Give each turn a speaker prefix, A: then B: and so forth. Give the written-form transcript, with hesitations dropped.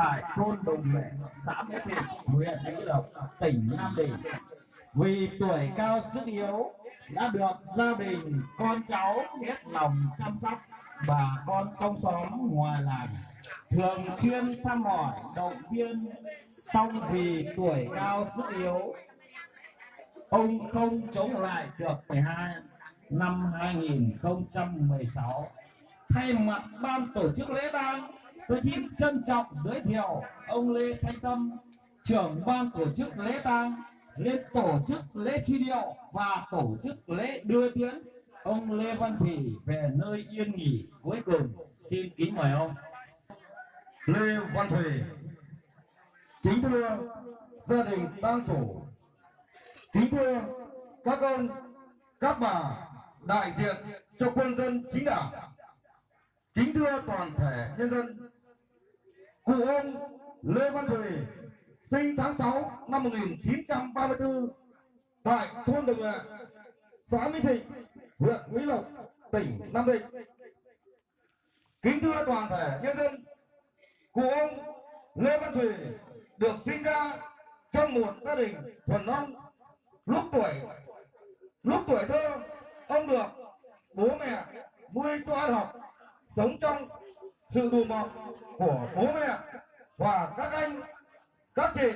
A: tại thôn Đồng Lệ, xã Mỹ Thịnh, huyện Mỹ Lộc, tỉnh Nam Định. Vì tuổi cao sức yếu đã được gia đình con cháu hết lòng chăm sóc, bà con trong xóm ngoài làng thường xuyên thăm hỏi động viên. Song vì tuổi cao sức yếu, ông không chống lại được 12 năm 2016. Thay mặt ban tổ chức lễ tang, tôi xin trân trọng giới thiệu ông Lê Thanh Tâm, trưởng ban tổ chức lễ tang, lên tổ chức lễ truy điệu và tổ chức lễ đưa tiễn ông Lê Văn Thủy về nơi yên nghỉ cuối cùng. Xin kính mời ông.
B: Lê Văn Thủy. Kính thưa gia đình tang chủ, kính thưa các ông, các bà đại diện cho quân dân chính đảng, kính thưa toàn thể nhân dân. Cụ ông Lê Văn Thủy sinh tháng 6 năm 1934 tại thôn Đồng Lệ, xã Mỹ Thịnh, huyện Mỹ Lộc, tỉnh Nam Định. Kính thưa toàn thể nhân dân, cụ ông Lê Văn Thủy được sinh ra trong một gia đình thuần nông. Lúc tuổi thơ, ông được bố mẹ nuôi cho ăn học, sống trong sự đùm bọc của bố mẹ và các anh, các chị